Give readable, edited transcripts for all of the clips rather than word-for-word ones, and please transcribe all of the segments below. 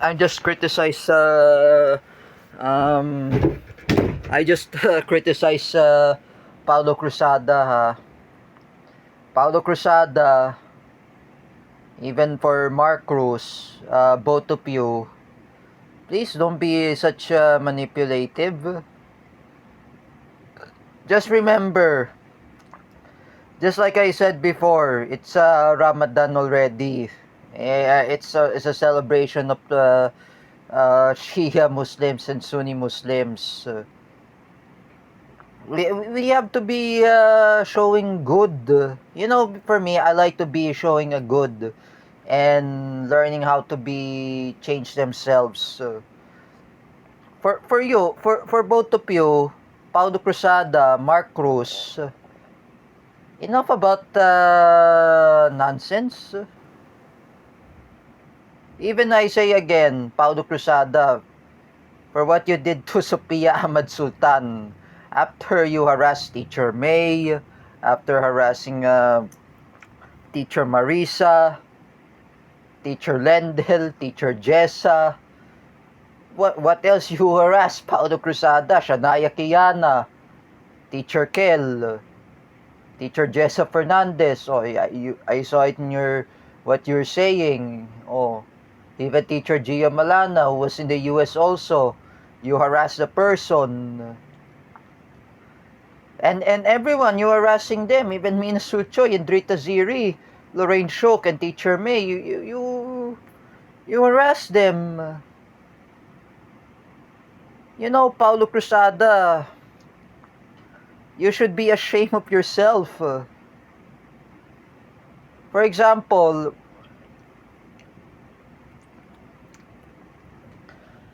I just criticize um I just criticize Paulo Cruzada ha. Paulo Cruzada, even for Mark Cruz, both of you, please don't be such manipulative. Just remember, just like I said before, it's Ramadan already. It's a celebration of the Shia Muslims and Sunni Muslims. We have to be showing good. For me, I like to be showing a good and learning how to be change themselves. For both of you, Paulo Cruzada, Mark Cruz, enough about nonsense. Even I say again, Paulo Cruzada, for what you did to Sophia Ahmad Sultan after you harassed Teacher May, after harassing Teacher Marisa, Teacher Lendel, Teacher Jessa. What else you harassed? Paulo Cruzada, Shania Kiana, Teacher Kel, Teacher Jessa Fernandez. Oh, I saw it in what you're saying. Oh, even Teacher Gia Malana, who was in the US also. You harassed the person. And everyone, you harassing them. Even Mina Sucho, Indrita Ziri, Lorraine Shook, and Teacher May. You harass them. Paulo Cruzada, you should be ashamed of yourself. For example,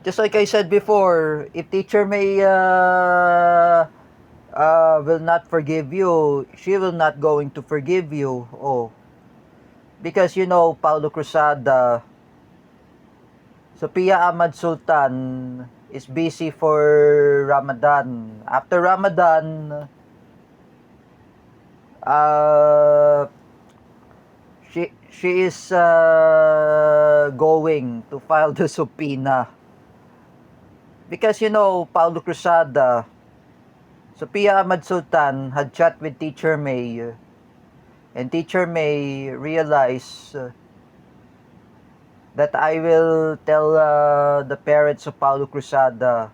just like I said before, if Teacher May will not forgive you, she will not going to forgive you. Oh, because Paulo Cruzada, Sophia Ahmad Sultan is busy for Ramadan. After Ramadan, she is going to file the subpoena. Because Paulo Cruzada, Sophia Ahmad Sultan had chat with Teacher May, and Teacher May realized that I will tell the parents of Paulo Cruzada.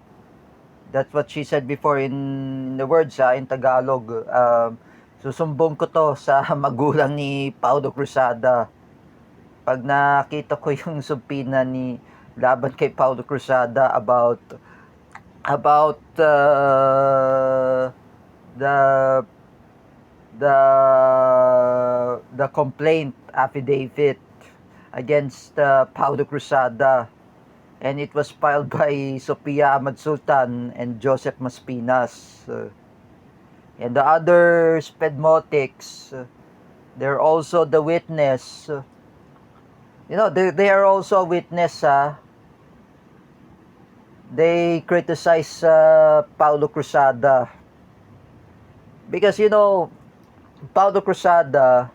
That's what she said before in the words in Tagalog. Susumbong ko to sa magulang ni Paulo Cruzada. Pag nakita ko yung subpoena ni laban kay Paulo Cruzada about the the complaint affidavit against Paulo Cruzada, and it was filed by Sophia Ahmad Sultan and Joseph Maspinas, and the other Spedmotics. They're also the witness. They are also a witness. They criticize Paulo Cruzada because Paulo Cruzada,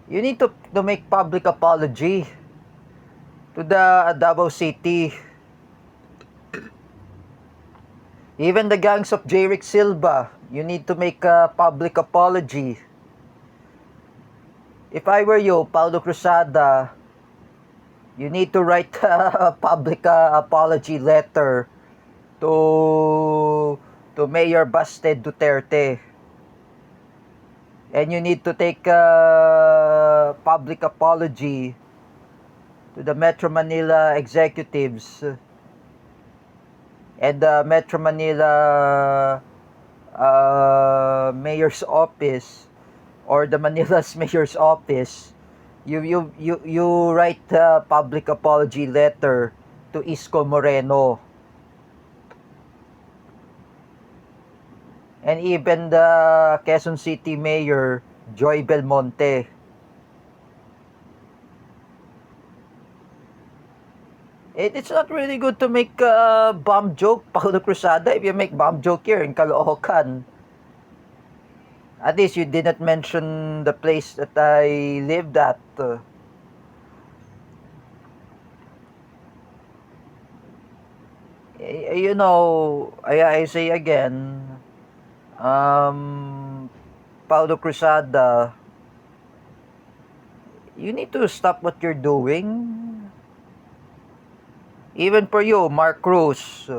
you need to make public apology to the Davao City. Even the gangs of J. Rick Silva, you need to make a public apology. If I were you, Paulo Cruzada, you need to write a public apology letter to Mayor Baste Duterte. And you need to take a public apology to the Metro Manila executives and the Metro Manila mayor's office, or the Manila's mayor's office. You write a public apology letter to Isko Moreno, and even the Quezon City Mayor Joy Belmonte. It's not really good to make a bomb joke, Paulo Cruzada. If you make bomb joke here in Caloocan, at least you did not mention the place that I lived at. You know, I say again, um, Paulo Cruzada, you need to stop what you're doing. Even for you, Mark Cruz,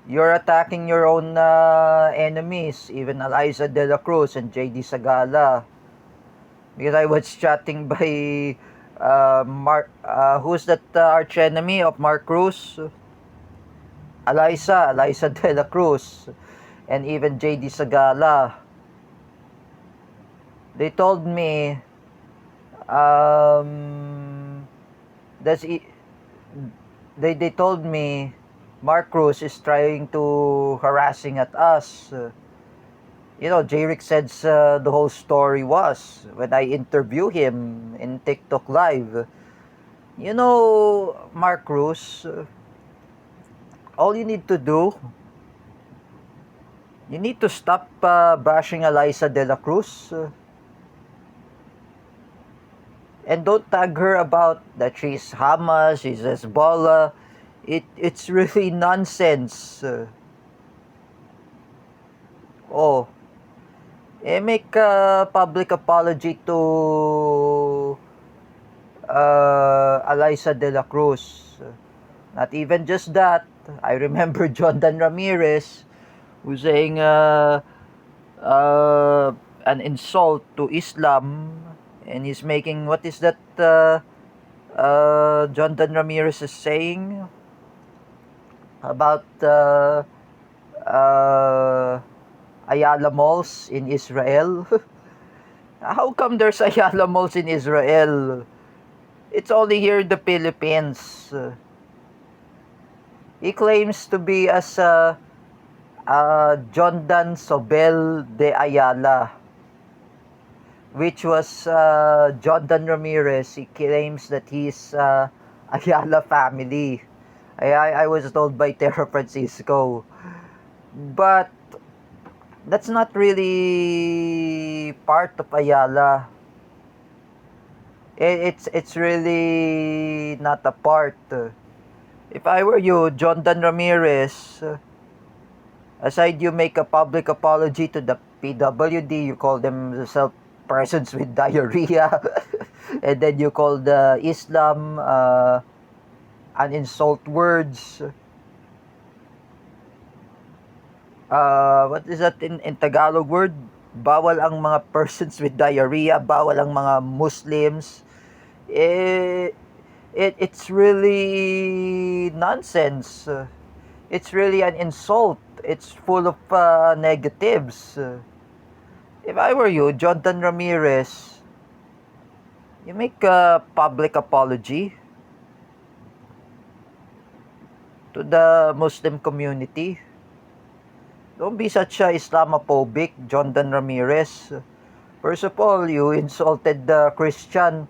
you're attacking your own enemies, even Eliza De La Cruz and JD Sagala. Because I was chatting by who's that arch enemy of Mark Cruz? Eliza De La Cruz, and even JD Sagala. They told me, um, that's i- they told me Mark Cruz is trying to harassing at us. You know, J-Rick said the whole story was when I interview him in TikTok Live. You know, Mark Cruz, all you need to do, you need to stop bashing Eliza De La Cruz. And don't tag her about that she's Hamas, she's Hezbollah. It's really nonsense. Oh, make a public apology to Eliza De La Cruz. Not even just that. I remember Jondan Ramirez who's saying uh, an insult to Islam, and he's making what is that Jondan Ramirez is saying about uh, Ayala malls in Israel. How come there's Ayala malls in Israel? It's only here in the Philippines. He claims to be as Jondan Sobel de Ayala, which was Jondan Ramirez. He claims that he's Ayala family. I was told by Terra Francisco. But that's not really part of Ayala. It's really not a part. If I were you, Jondan Ramirez, aside you make a public apology to the PWD, you call themselves persons with diarrhea, and then you call the Islam an insult words. What is that in Tagalog word? Bawal ang mga persons with diarrhea, bawal ang mga Muslims. It's really nonsense. It's really an insult. It's full of negatives. If I were you, Jonathan Ramirez, you make a public apology to the Muslim community. Don't be such a Islamophobic, Jonathan Ramirez. First of all, you insulted the Christian.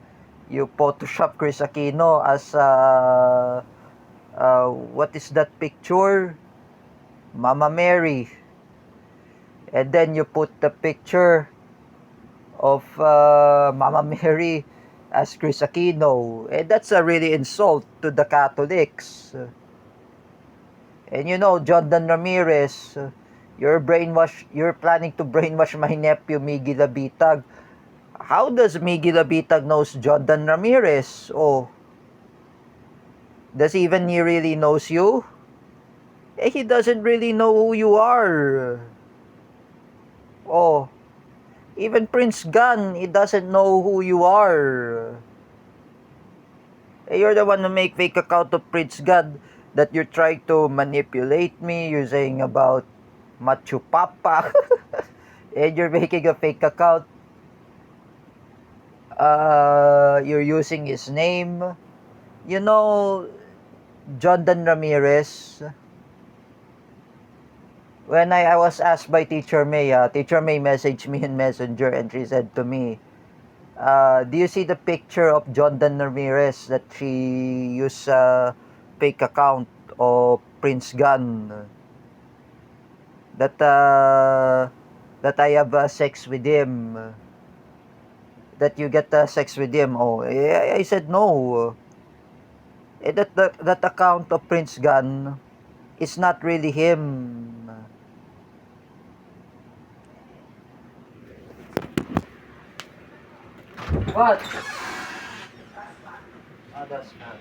You Photoshop Chris Aquino as what is that picture? Mama Mary. And then you put the picture of Mama Mary as Chris Aquino. And that's a really insult to the Catholics. And you know, Jondan Ramirez, you're planning to brainwash my nephew Miggy Labitag. How does Miggy Labitag knows Jondan Ramirez? Oh, does even he really knows you? He doesn't really know who you are. Oh, even Prince Gun, he doesn't know who you are. You're the one who make fake account of Prince Gun that you're trying to manipulate me. You're saying about Machu Papa. And you're making a fake account. You're using his name. You know, Jondan Ramirez, when I was asked by Teacher May messaged me in Messenger and she said to me, do you see the picture of Jondan Ramirez that she used a fake account of Prince Gun? That I have sex with him. That you get sex with him. Oh, I said no. that account of Prince Gun is not really him. What? Ah, that's fine.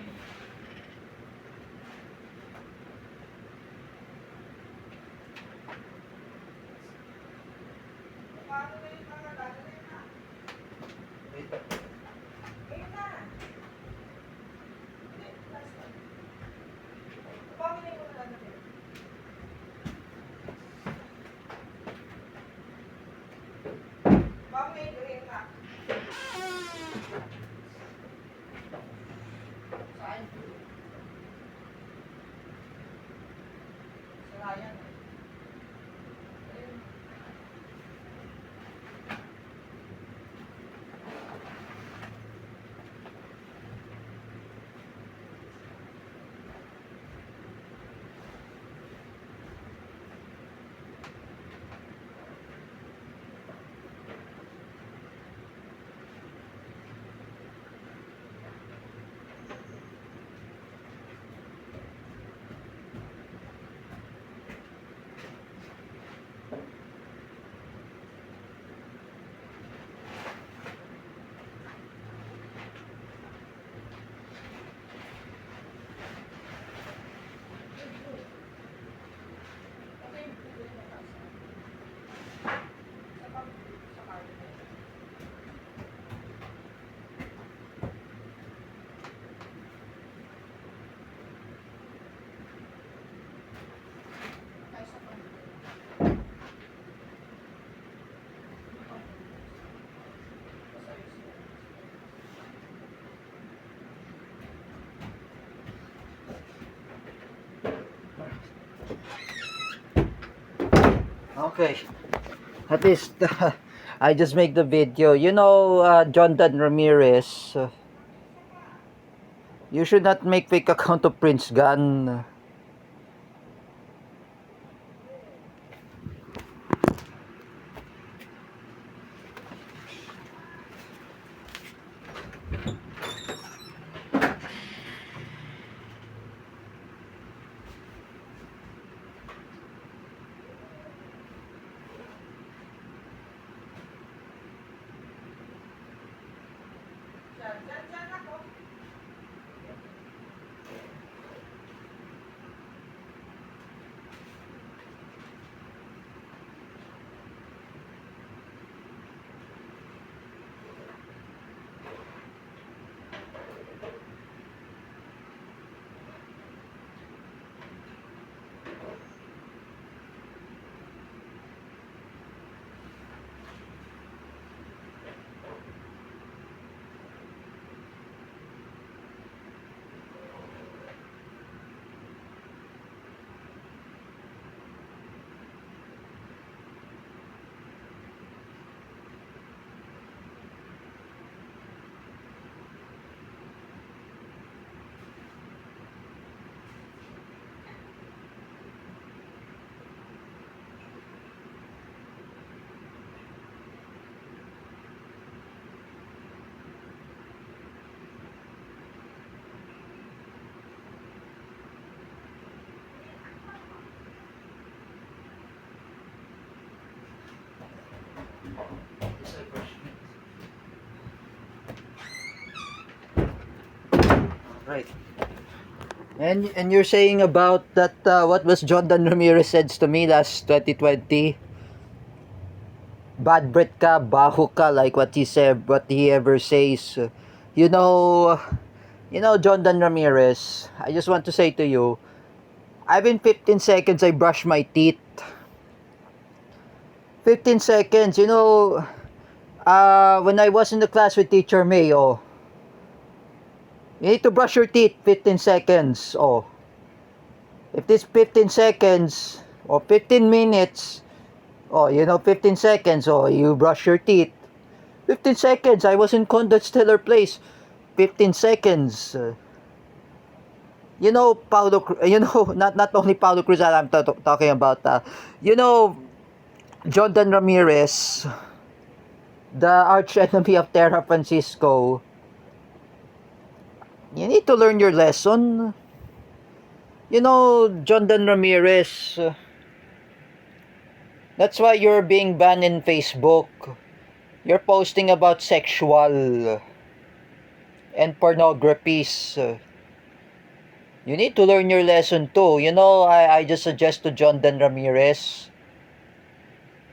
Okay. At least I just make the video. You know, Jonathan Ramirez. You should not make fake account of Prince Gun. Right. And you're saying about that what was Jonathan Ramirez said to me last 2020? Bad breath ka, baho ka, like what he said, what he ever says. You know, Jonathan Ramirez. I just want to say to you, I've in 15 seconds I brush my teeth. 15 seconds, when I was in the class with Teacher May, oh, you need to brush your teeth 15 seconds. Oh, if this 15 seconds or 15 minutes, 15 seconds, you brush your teeth. 15 seconds, I was in Condon Stellar Place. 15 seconds. Paulo, not only Paulo Cruzal, I'm talking about, Jonathan Ramirez, the arch enemy of Terra Francisco. You need to learn your lesson. You know, Jondan Ramirez, that's why you're being banned in Facebook. You're posting about sexual and pornographies. You need to learn your lesson too. You know, I just suggest to Jondan Ramirez,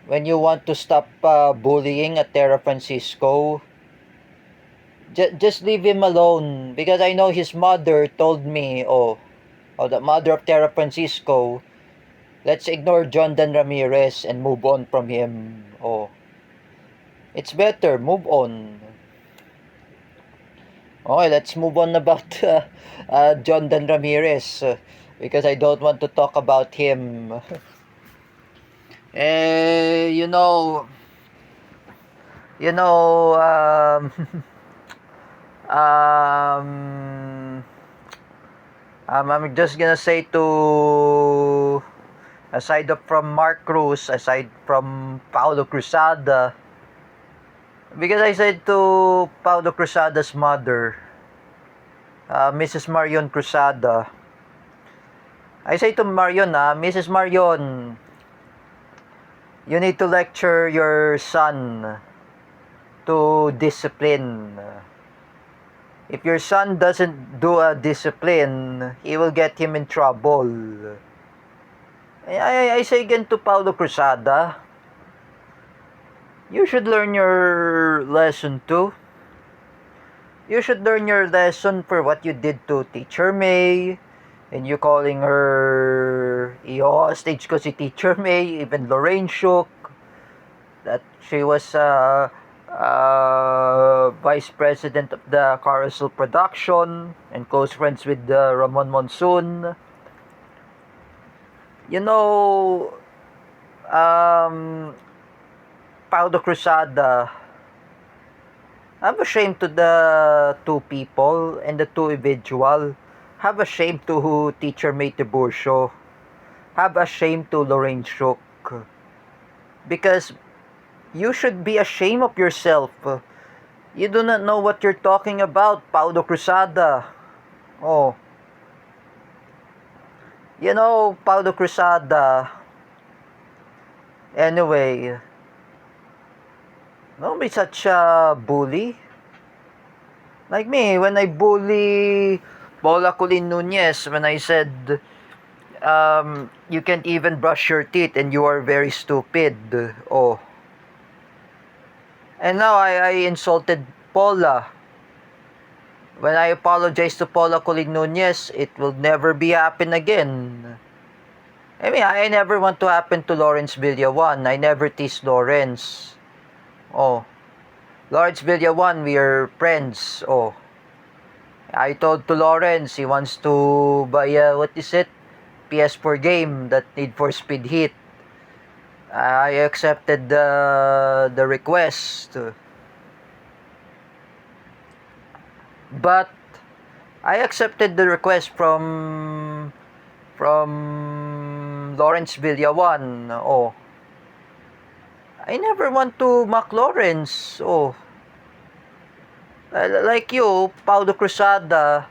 when you want to stop bullying at Terra Francisco, just leave him alone. Because I know his mother told me, the mother of Terra Francisco, let's ignore Jondan Ramirez and move on from him. It's better, move on. Okay, let's move on about Jondan Ramirez, because I don't want to talk about him. You know, you know, um, I'm just gonna say to, aside from Mark Cruz, aside from Paulo Cruzada, because I said to Paulo Cruzada's mother, Mrs. Marion Cruzada, I say to Marion, Mrs. Marion, you need to lecture your son to discipline. If your son doesn't do a discipline, he will get him in trouble. I say again to Paulo Cruzada, you should learn your lesson too. You should learn your lesson for what you did to Teacher May, and you calling her i-hostage ko si Teacher May, even Lorraine shook that she was vice president of the Carousel production and close friends with Ramon Monsoon. You know, Paulo Cruzada, have a shame to the two people and the two individual. Have a shame to Teacher May Tiburcio. Have a shame to Lorraine Shook. Because you should be ashamed of yourself. You do not know what you're talking about, Paulo Cruzada. You know, Paulo Cruzada. Anyway, don't be such a bully. Like me, when I bully Paula Colin Nunez, when I said, you can't even brush your teeth and you are very stupid. And now I insulted Paula. When I apologize to Paula Colin Nunez, it will never be happen again. I mean, I never want to happen to Lawrence Villawan. I never tease Lawrence. Lawrence Villawan, we are friends. I told to Lawrence he wants to buy what is it? PS4 game that Need for Speed Heat. I accepted the request. But I accepted the request from Lawrence Villawan. I never want to mock Lawrence. Like you, Paulo Cruzada,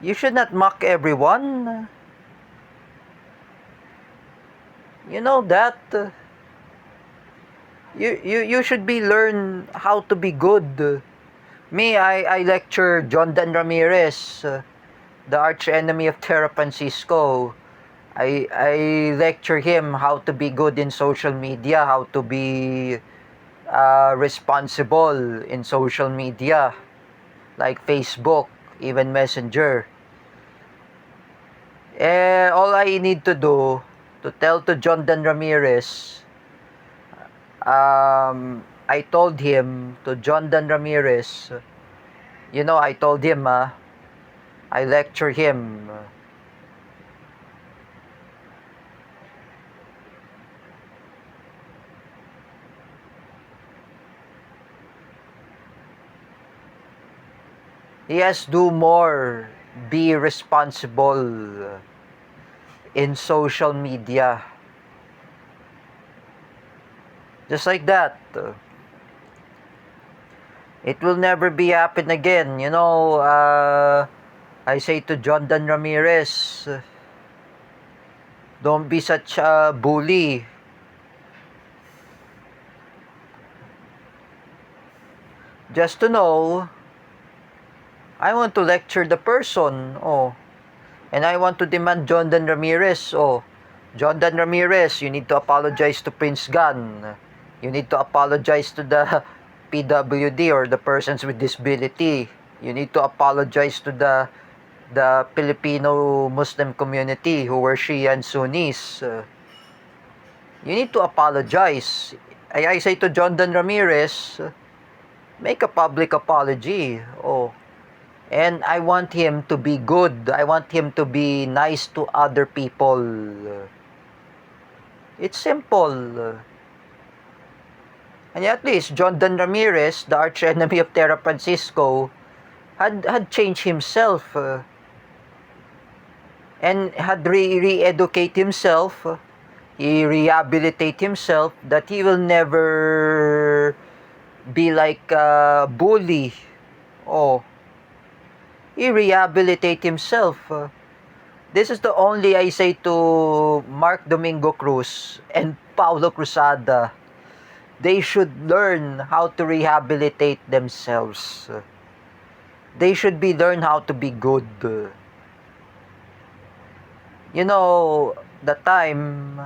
you should not mock everyone. You know that. You should be learn how to be good. Me, I lecture Jondan Ramirez, the arch enemy of Terra Francisco. I lecture him how to be good in social media, how to be responsible in social media, like Facebook, even Messenger. All I need to do to tell to Jondan Ramirez, I told him to Jondan Ramirez, I told him, I lecture him. He has to do more, be responsible in social media. Just like that. It will never be happen again. I say to Jondan Ramirez, don't be such a bully. Just to know, I want to lecture the person. And I want to demand Jondan Ramirez. Jondan Ramirez, you need to apologize to Prince Gun. You need to apologize to the PWD or the persons with disability. You need to apologize to the Filipino Muslim community who were Shia and Sunnis. You need to apologize. I say to Jondan Ramirez, make a public apology. And I want him to be good. I want him to be nice to other people. It's simple. And at least Jondan Ramirez, the arch enemy of Terra Francisco, had changed himself and had re-educate himself. He rehabilitate himself that he will never be like a bully. He rehabilitate himself. This is the only I say to Mark Domingo Cruz and Paulo Cruzada. They should learn how to rehabilitate themselves. They should be learn how to be good. The time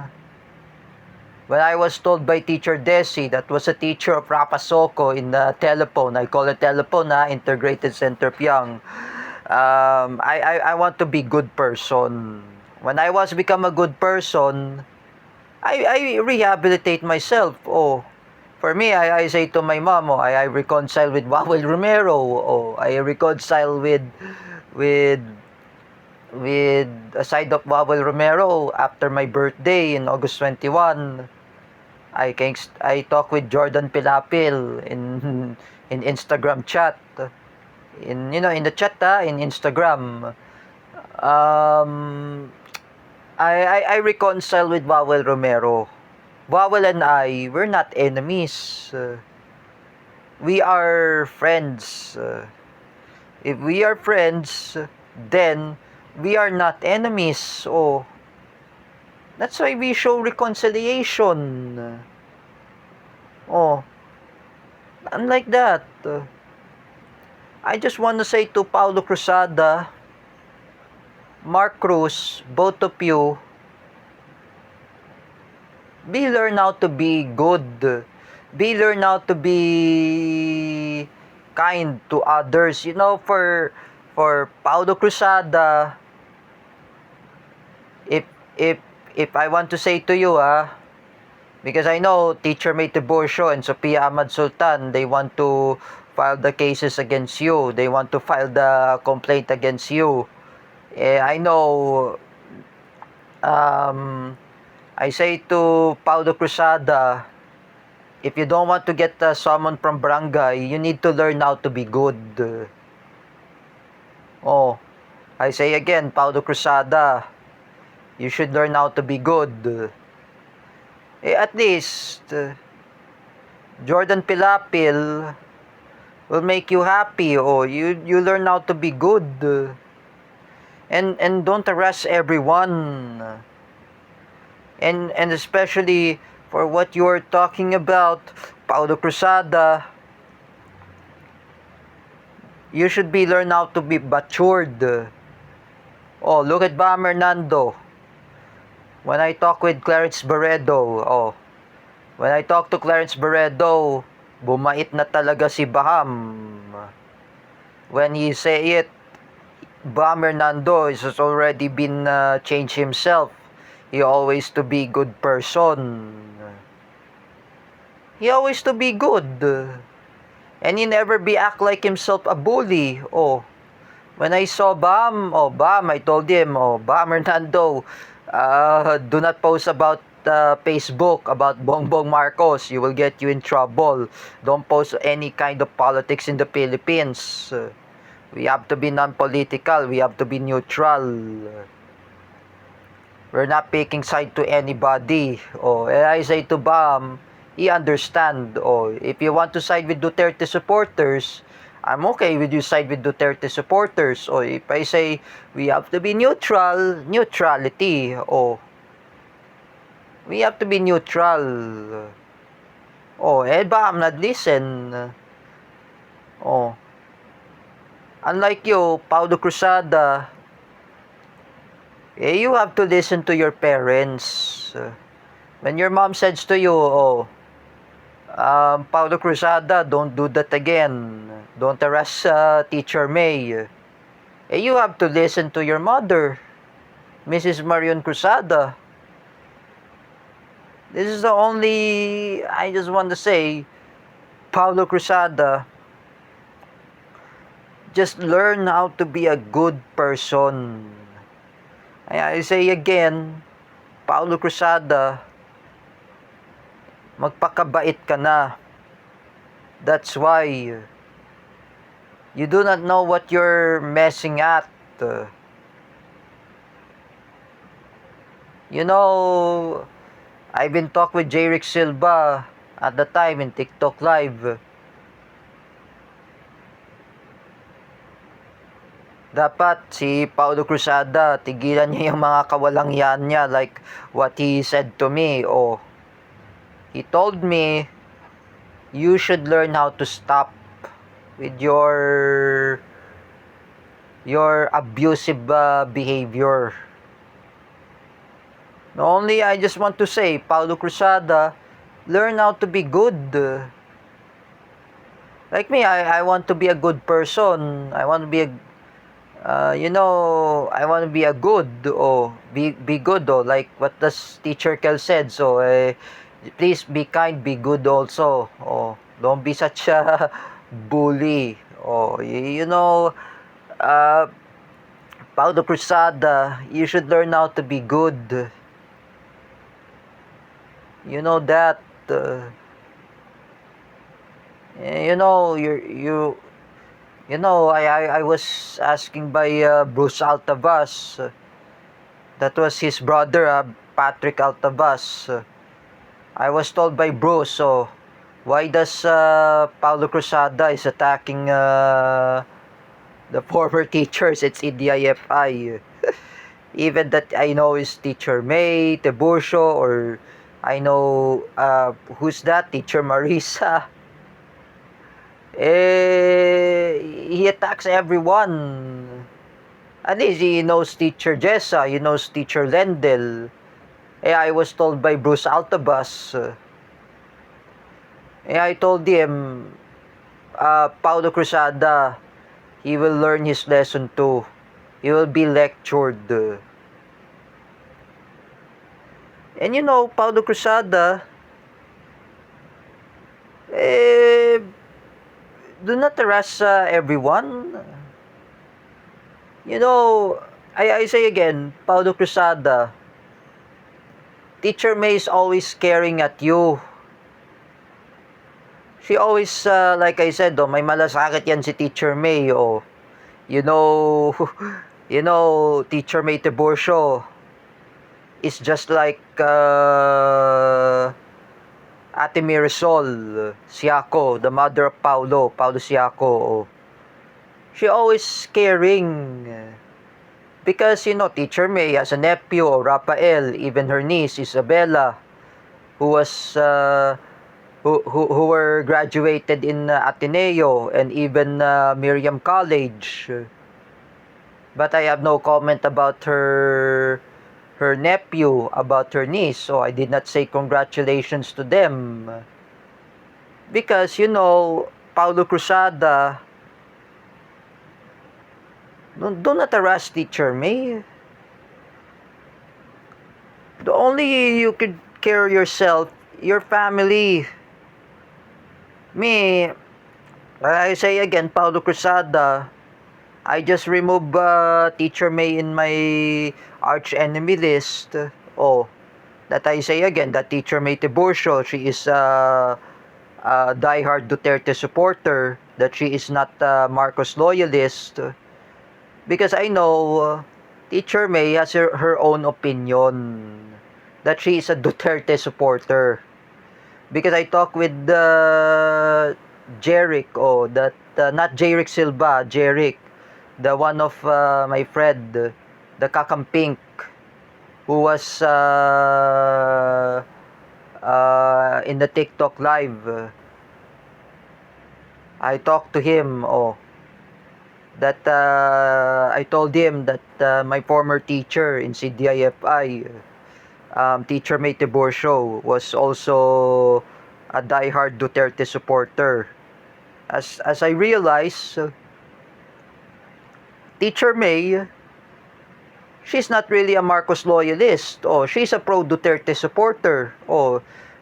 when I was told by Teacher Desi, that was a teacher of Rapasoco in the telephone. I call it telephone Integrated Center Piang. I want to be good person. When I was become a good person, I rehabilitate myself. For me, I say to my mom, I reconcile with Wawel Romero. I reconcile with a side of Wawel Romero after my birthday in August 21. I talk with Jordan Pilapil in Instagram chat. In the chat in Instagram. I reconcile with Wawel Romero. Wawel and I, we're not enemies. We are friends. If we are friends, then we are not enemies. That's why we show reconciliation. Unlike that. I just want to say to Paulo Cruzada, Mark Cruz, both of you, learn how to be good. Learn how to be kind to others. For Paulo Cruzada, if I want to say to you, because I know Teacher May Tiburcio and Sophia Ahmad Sultan, they want to file the cases against you. They want to file the complaint against you. I know, I say to Paulo Cruzada, if you don't want to get someone from barangay, you need to learn how to be good. I say again, Paulo Cruzada, you should learn how to be good. At least, Jordan Pilapil will make you happy. You learn how to be good. And don't harass everyone. And especially for what you are talking about, Paulo Cruzada, you should be learn how to be matured. Look at Bam Hernando. When I talk with Clarence Barredo, when I talk to Clarence Barredo, bumait na talaga si Baham. When he say it, Bam Hernando has already been changed himself. He always to be good person. He always to be good. And he never be act like himself a bully. When I saw Bam, Bam, I told him, Bam Hernando, do not post about Facebook about Bongbong Marcos. You will get you in trouble. Don't post any kind of politics in the Philippines. We have to be non-political. We have to be neutral. We're not picking side to anybody. And I say to Bam, he understand. Oh, if you want to side with Duterte supporters, I'm okay with you side with Duterte supporters. Or if I say we have to be neutral, neutrality. Oh, we have to be neutral. Oh, ba, I'm not listen. Oh, unlike you, Paulo Cruzada, you have to listen to your parents. When your mom says to you, oh, Paulo Cruzada, don't do that again. Don't harass Teacher May. You have to listen to your mother, Mrs. Marion Cruzada. This is the only, I just want to say, Paulo Cruzada, just learn how to be a good person. I say again, Paulo Cruzada, magpakabait ka na. That's why you do not know what you're messing at. You know, I've been talking with J. Rick Silva at the time in TikTok Live. Dapat si Paulo Cruzada, tigilan niya yung mga kawalang-yan niya like what he said to me. Oh, he told me, you should learn how to stop with your abusive behavior. Only I just want to say, Paulo Cruzada, learn how to be good. Like me, I want to be a good person. I want to be a I want to be a good, be good, like what does Teacher Kel said. So, please be kind, be good also. Don't be such a bully. Paulo Cruzada, you should learn how to be good. You know that. I was asking by Bruce Altavas. That was his brother, Patrick Altavas. I was told by Bruce, so why does Paulo Cruzada is attacking the former teachers? It's EDIFI. Even that I know is Teacher May, Tiburcio, or I know who's that? Teacher Marisa. He attacks everyone. At least he knows Teacher Jessa, he knows Teacher Lendel. I was told by Bruce Altabas. I told him, Paulo Cruzada, he will learn his lesson too. He will be lectured. And Paulo Cruzada, do not harass everyone. I say again, Paulo Cruzada, Teacher May is always staring at you. She always, like I said, may malasakit yan si Teacher May. Teacher May Tiburcio is just like Ate Marisol Siaco, the mother of Paulo Siaco. She always caring. Because, Teacher May has a nephew, Rafael, even her niece, Isabella, who was, who were graduated in Ateneo and even Miriam College. But I have no comment about her nephew, about her niece, so I did not say congratulations to them. Because, Paulo Cruzada, do not harass Teacher May. The only you could care yourself, your family. Me, I say again, Paulo Cruzada, I just remove Teacher May in my arch enemy list. That I say again, that Teacher May Tiburcio, she is a diehard Duterte supporter, that she is not a Marcos loyalist. Because I know Teacher May has her own opinion, that she is a Duterte supporter. because I talked with Jeric, that not Jeric Silva, Jeric, the one of my friend, the Kakampink, who was in the TikTok live. I talked to him, that I told him that my former teacher in CDIFI, Teacher May Tiburcio, was also a diehard Duterte supporter. As I realize, Teacher May, she's not really a Marcos loyalist. She's a pro-Duterte supporter.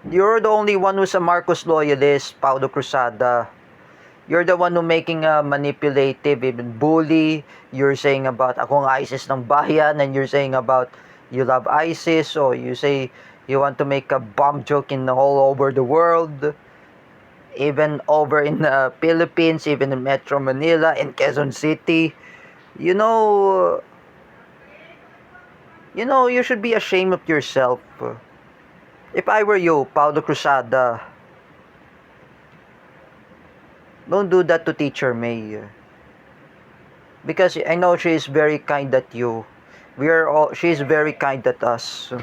You're the only one who's a Marcos loyalist, Paulo Cruzada. You're the one who making a manipulative, even bully. You're saying about ako ang ISIS ng bayan, and you're saying about you love ISIS, or you say you want to make a bomb joke in all over the world, even over in the Philippines, even in Metro Manila, in Quezon City. You know, you should be ashamed of yourself. If I were you, Paulo Cruzada, don't do that to Teacher May. Because I know she is very kind at you. She is very kind at us.